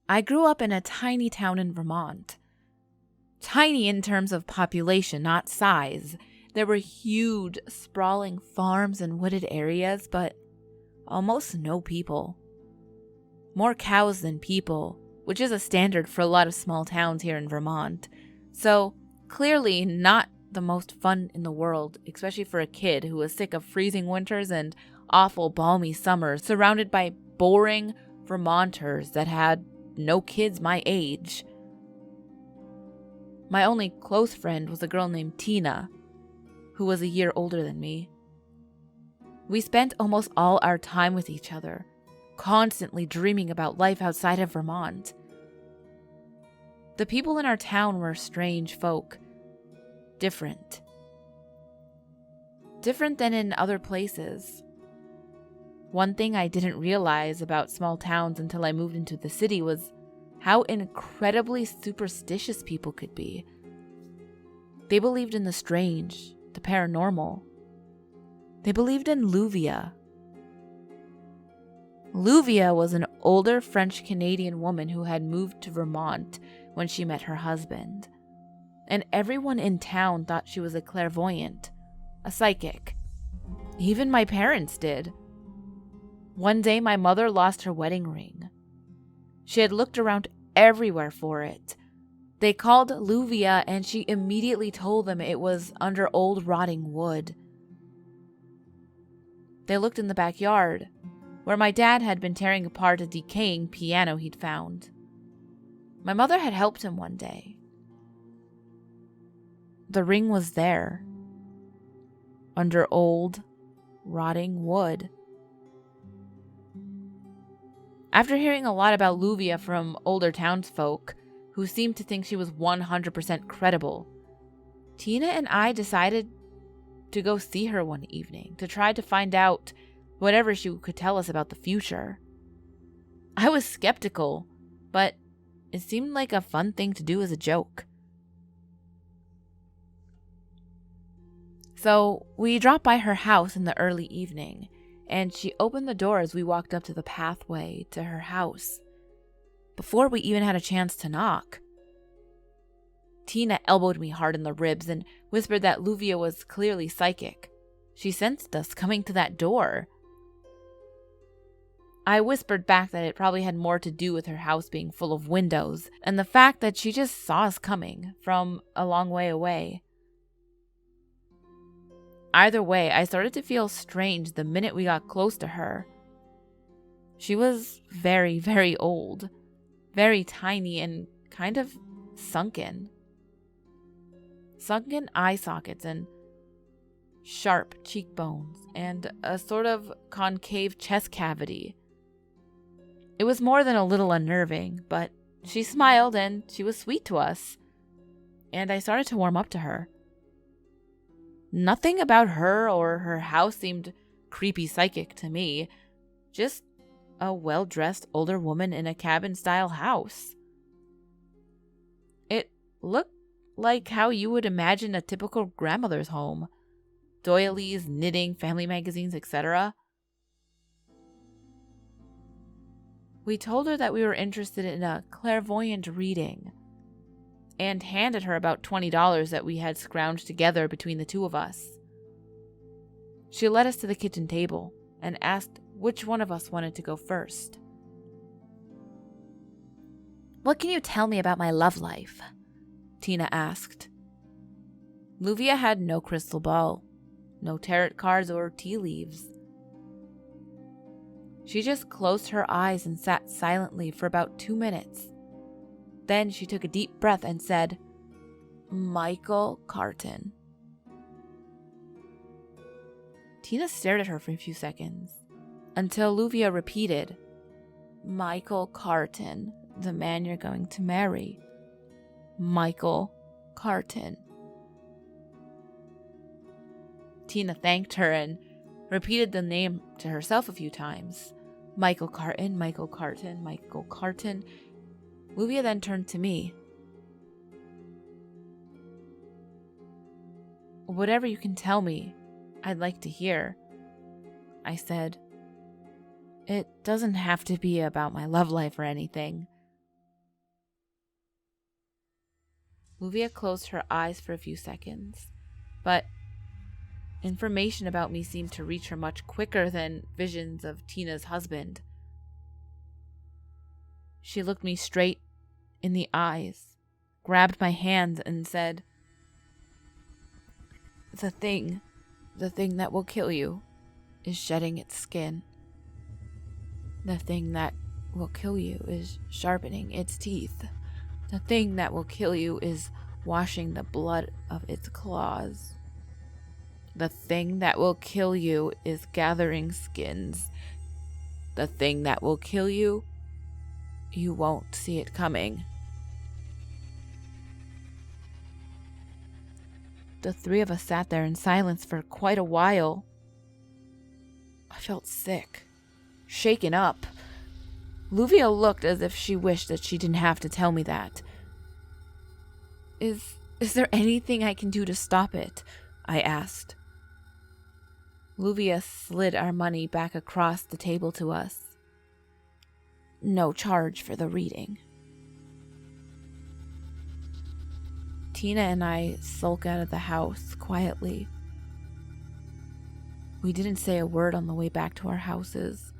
I grew up in a tiny town in Vermont. Tiny in terms of population, not size. There were huge, sprawling farms and wooded areas, but almost no people. More cows than people, which is a standard for a lot of small towns here in Vermont. So, clearly not the most fun in the world, especially for a kid who was sick of freezing winters and awful balmy summers, surrounded by boring Vermonters that had no kids my age. My only close friend was a girl named Tina, who was a year older than me. We spent almost all our time with each other, constantly dreaming about life outside of Vermont. The people in our town were strange folk. Different. Different than in other places. One thing I didn't realize about small towns until I moved into the city was how incredibly superstitious people could be. They believed in the strange, the paranormal. They believed in Luvia. Luvia was an older French-Canadian woman who had moved to Vermont when she met her husband. And everyone in town thought she was a clairvoyant, a psychic. Even my parents did. One day my mother lost her wedding ring. She had looked around everywhere for it. They called Luvia and she immediately told them it was under old rotting wood. They looked in the backyard, where my dad had been tearing apart a decaying piano he'd found. My mother had helped him one day. The ring was there, under old, rotting wood. After hearing a lot about Luvia from older townsfolk, who seemed to think she was 100% credible, Tina and I decided to go see her one evening to try to find out whatever she could tell us about the future. I was skeptical, but it seemed like a fun thing to do as a joke. So we dropped by her house in the early evening, and she opened the door as we walked up to the pathway to her house, before we even had a chance to knock. Tina elbowed me hard in the ribs and whispered that Luvia was clearly psychic. She sensed us coming to that door. I whispered back that it probably had more to do with her house being full of windows and the fact that she just saw us coming from a long way away. Either way, I started to feel strange the minute we got close to her. She was very, very old, very tiny and kind of sunken. Sunken eye sockets and sharp cheekbones and a sort of concave chest cavity. It was more than a little unnerving, but she smiled and she was sweet to us, and I started to warm up to her. Nothing about her or her house seemed creepy psychic to me, just a well-dressed older woman in a cabin-style house. It looked like how you would imagine a typical grandmother's home. Doilies, knitting, family magazines, etc. We told her that we were interested in a clairvoyant reading and handed her about $20 that we had scrounged together between the two of us. She led us to the kitchen table and asked which one of us wanted to go first. "What can you tell me about my love life?" Tina asked. Luvia had no crystal ball, no tarot cards or tea leaves. She just closed her eyes and sat silently for about 2 minutes. Then she took a deep breath and said, "Michael Carton." Tina stared at her for a few seconds, until Luvia repeated, "Michael Carton, the man you're going to marry. Michael Carton." Tina thanked her and repeated the name to herself a few times. Michael Carton, Michael Carton, Michael Carton. Luvia then turned to me. "Whatever you can tell me, I'd like to hear," I said. "It doesn't have to be about my love life or anything. Luvia closed her eyes for a few seconds, but information about me seemed to reach her much quicker than visions of Tina's husband. She looked me straight in the eyes, grabbed my hands, and said, The thing that will kill you is shedding its skin. The thing that will kill you is sharpening its teeth. The thing that will kill you is washing the blood of its claws. The thing that will kill you is gathering skins. The thing that will kill you, you won't see it coming. The three of us sat there in silence for quite a while. I felt sick, shaken up. Luvia looked as if she wished that she didn't have to tell me that. Is there anything I can do to stop it? I asked. Luvia slid our money back across the table to us. No charge for the reading. Tina and I sulk out of the house quietly. We didn't say a word on the way back to our houses.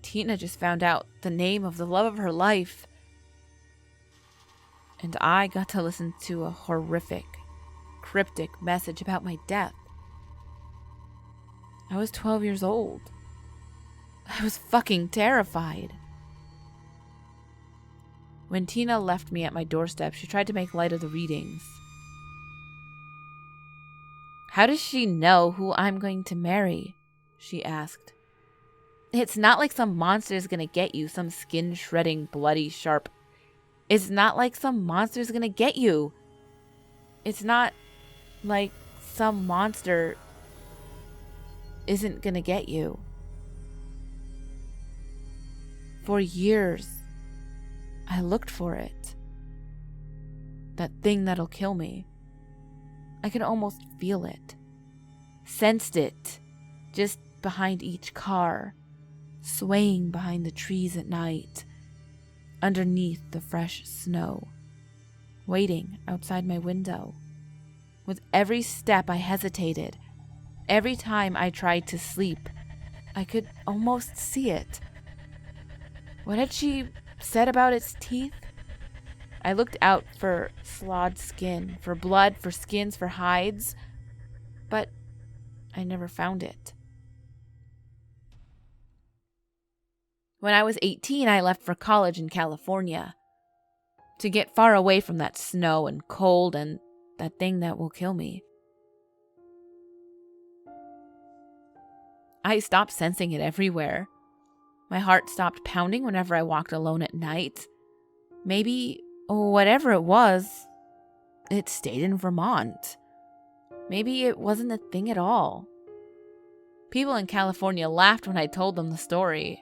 Tina just found out the name of the love of her life. And I got to listen to a horrific, cryptic message about my death. I was 12 years old. I was fucking terrified. When Tina left me at my doorstep, she tried to make light of the readings. How does she know who I'm going to marry? She asked. It's not like some monster is gonna get you, some skin-shredding, bloody, sharp. It's not like some monster is gonna get you. It's not like some monster isn't gonna get you. For years, I looked for it. That thing that'll kill me. I could almost feel it. Sensed it. Just behind each car. Swaying behind the trees at night. Underneath the fresh snow. Waiting outside my window. With every step I hesitated. Every time I tried to sleep, I could almost see it. What had she said about its teeth? I looked out for slawed skin, for blood, for skins, for hides, but I never found it. When I was 18, I left for college in California to get far away from that snow and cold and that thing that will kill me. I stopped sensing it everywhere. My heart stopped pounding whenever I walked alone at night. Maybe, whatever it was, it stayed in Vermont. Maybe it wasn't a thing at all. People in California laughed when I told them the story.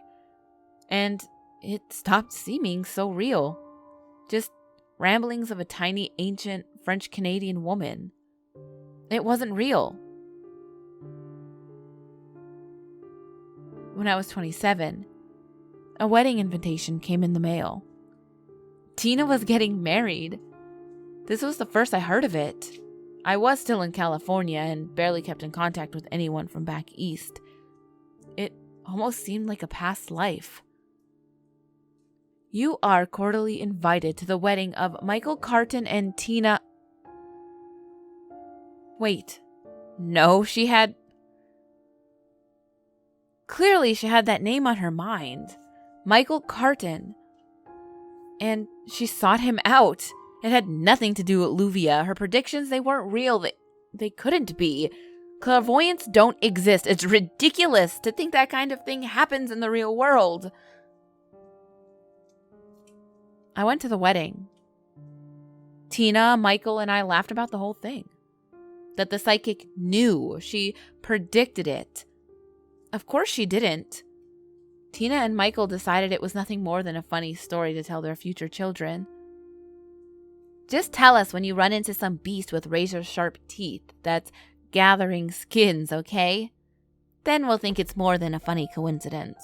And it stopped seeming so real. Just ramblings of a tiny, ancient French-Canadian woman. It wasn't real. When I was 27, a wedding invitation came in the mail. Tina was getting married. This was the first I heard of it. I was still in California and barely kept in contact with anyone from back east. It almost seemed like a past life. You are cordially invited to the wedding of Michael Carton and Tina. Wait. No, Clearly, she had that name on her mind. Michael Carton. And she sought him out. It had nothing to do with Luvia. Her predictions, they weren't real. They couldn't be. Clairvoyants don't exist. It's ridiculous to think that kind of thing happens in the real world. I went to the wedding. Tina, Michael, and I laughed about the whole thing. That the psychic knew. She predicted it. Of course she didn't. Tina and Michael decided it was nothing more than a funny story to tell their future children. Just tell us when you run into some beast with razor-sharp teeth that's gathering skins, okay? Then we'll think it's more than a funny coincidence.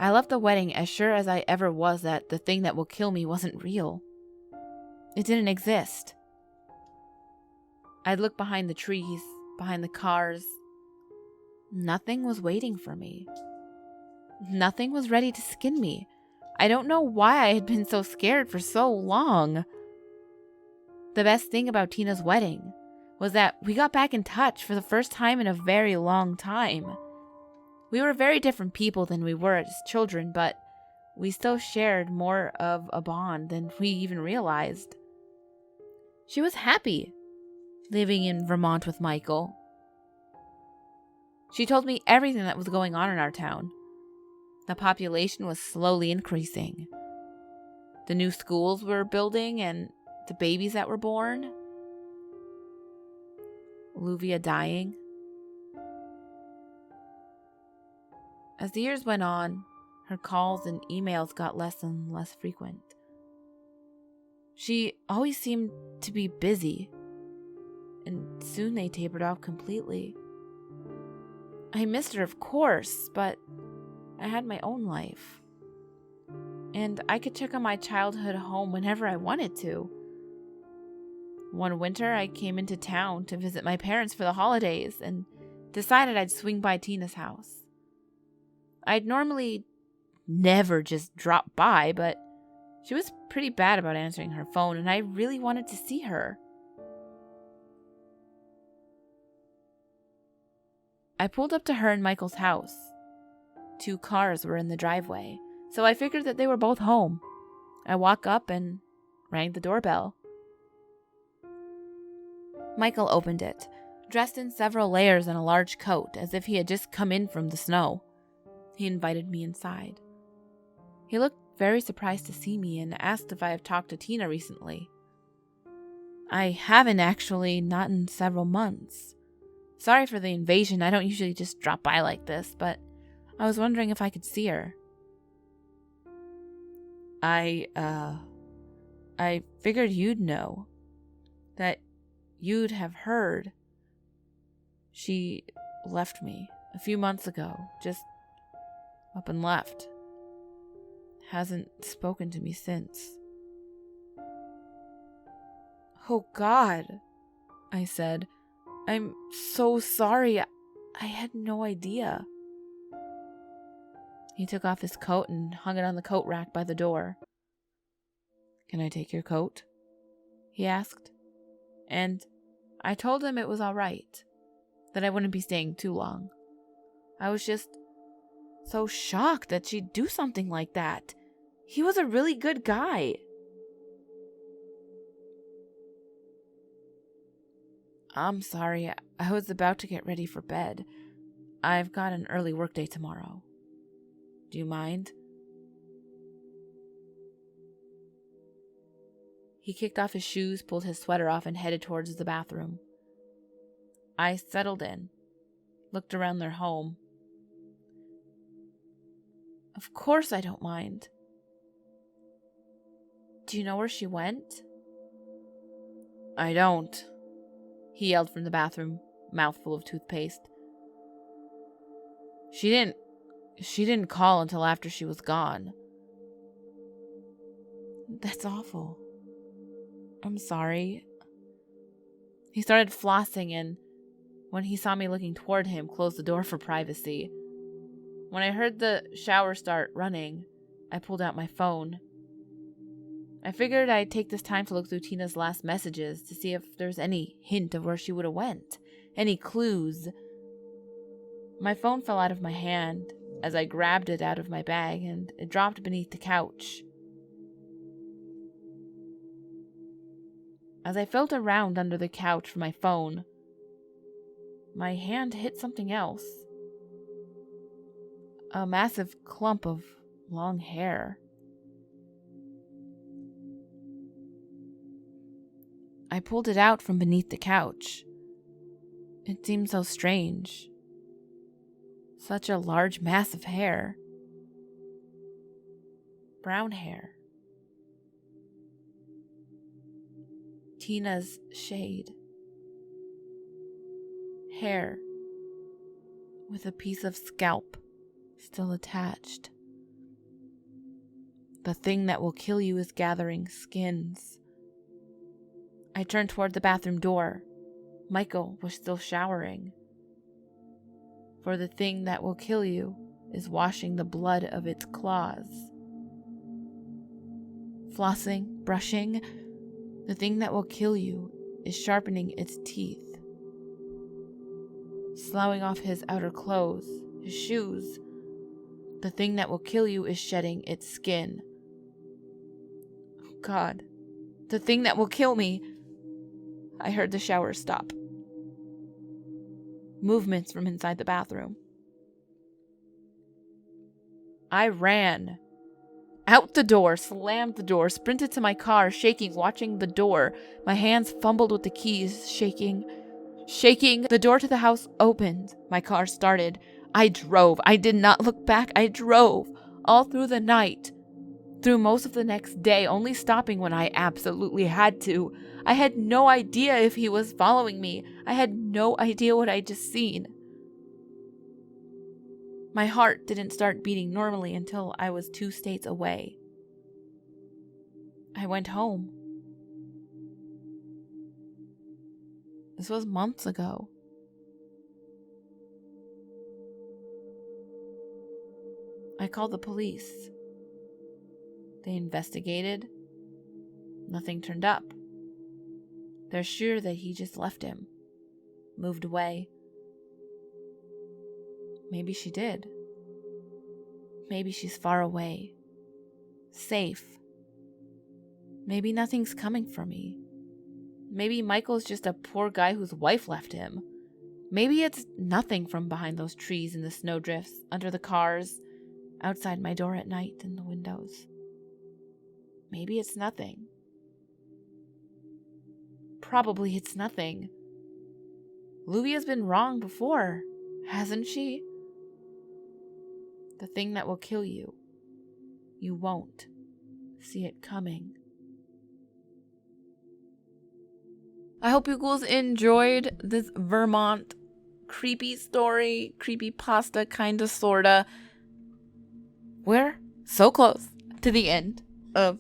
I left the wedding as sure as I ever was that the thing that will kill me wasn't real. It didn't exist. I'd look behind the trees, behind the cars. Nothing was waiting for me. Nothing was ready to skin me. I don't know why I had been so scared for so long. The best thing about Tina's wedding was that we got back in touch for the first time in a very long time. We were very different people than we were as children, but we still shared more of a bond than we even realized. She was happy living in Vermont with Michael. She told me everything that was going on in our town. The population was slowly increasing. The new schools were building and the babies that were born. Luvia dying. As the years went on, her calls and emails got less and less frequent. She always seemed to be busy, and soon they tapered off completely. I missed her, of course, but I had my own life. And I could check on my childhood home whenever I wanted to. One winter, I came into town to visit my parents for the holidays and decided I'd swing by Tina's house. I'd normally never just drop by, but she was pretty bad about answering her phone, and I really wanted to see her. I pulled up to her and Michael's house. 2 cars were in the driveway, so I figured that they were both home. I walked up and rang the doorbell. Michael opened it, dressed in several layers and a large coat, as if he had just come in from the snow. He invited me inside. He looked very surprised to see me and asked if I have talked to Tina recently. I haven't actually, not in several months. Sorry for the invasion, I don't usually just drop by like this, but I was wondering if I could see her. I figured you'd know. That you'd have heard. She left me a few months ago, just up and left. Hasn't spoken to me since. Oh God, I said. I'm so sorry. I had no idea. He took off his coat and hung it on the coat rack by the door. Can I take your coat? He asked. And I told him it was all right, that I wouldn't be staying too long. I was just so shocked that she'd do something like that. He was a really good guy. I'm sorry, I was about to get ready for bed. I've got an early workday tomorrow. Do you mind? He kicked off his shoes, pulled his sweater off, and headed towards the bathroom. I settled in, looked around their home. Of course I don't mind. Do you know where she went? I don't, he yelled from the bathroom, mouthful of toothpaste. She didn't call until after she was gone. That's awful. I'm sorry. He started flossing and, when he saw me looking toward him, closed the door for privacy. When I heard the shower start running, I pulled out my phone. I figured I'd take this time to look through Tina's last messages to see if there's any hint of where she would have went, any clues. My phone fell out of my hand as I grabbed it out of my bag, and it dropped beneath the couch. As I felt around under the couch for my phone, my hand hit something else. A massive clump of long hair. I pulled it out from beneath the couch. It seemed so strange. Such a large mass of hair. Brown hair. Tina's shade. Hair with a piece of scalp still attached. The thing that will kill you is gathering skins. I turned toward the bathroom door. Michael was still showering. For the thing that will kill you is washing the blood of its claws. Flossing, brushing, the thing that will kill you is sharpening its teeth. Sloughing off his outer clothes, his shoes, the thing that will kill you is shedding its skin. Oh God, the thing that will kill me. I heard the shower stop. Movements from inside the bathroom. I ran out the door, slammed the door, sprinted to my car, shaking, watching the door. My hands fumbled with the keys, shaking. The door to the house opened. My car started. I drove. I did not look back. I drove all through the night, through most of the next day, only stopping when I absolutely had to. I had no idea if he was following me. I had no idea what I'd just seen. My heart didn't start beating normally until I was 2 states away. I went home. This was months ago. I called the police. They investigated. Nothing turned up. They're sure that he just left him. Moved away. Maybe she did. Maybe she's far away. Safe. Maybe nothing's coming for me. Maybe Michael's just a poor guy whose wife left him. Maybe it's nothing from behind those trees in the snowdrifts, under the cars, outside my door at night in the windows. Maybe it's nothing. Probably it's nothing. Luvia's been wrong before, hasn't she? The thing that will kill you, you won't see it coming. I hope you ghouls enjoyed this Vermont creepy story, creepypasta, kinda, sorta. We're so close to the end of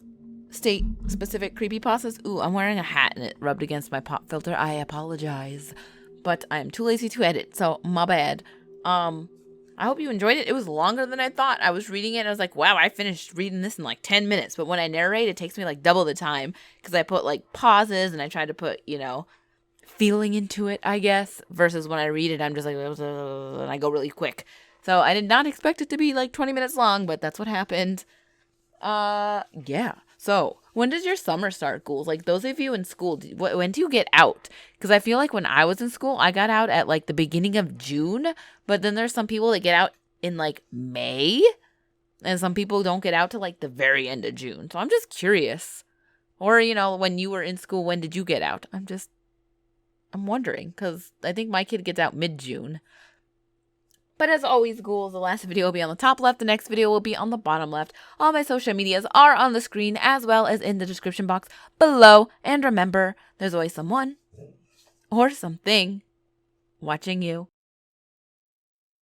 state-specific creepypastas. Ooh, I'm wearing a hat and it rubbed against my pop filter. I apologize, but I'm too lazy to edit, so my bad. I hope you enjoyed it. It was longer than I thought. I was reading it and I was like, wow, I finished reading this in like 10 minutes. But when I narrate, it takes me like double the time because I put like pauses and I try to put, feeling into it, I guess. Versus when I read it, I'm just like, and I go really quick. So I did not expect it to be like 20 minutes long, but that's what happened. Yeah. So when does your summer start, ghouls? Like those of you in school, when do you get out? Because I feel like when I was in school, I got out at like the beginning of June, but then there's some people that get out in like May, and some people don't get out to like the very end of June. So I'm just curious. Or, when you were in school, when did you get out? I'm wondering, because I think my kid gets out mid-June. But as always, ghouls, the last video will be on the top left. The next video will be on the bottom left. All my social medias are on the screen as well as in the description box below. And remember, there's always someone or something watching you.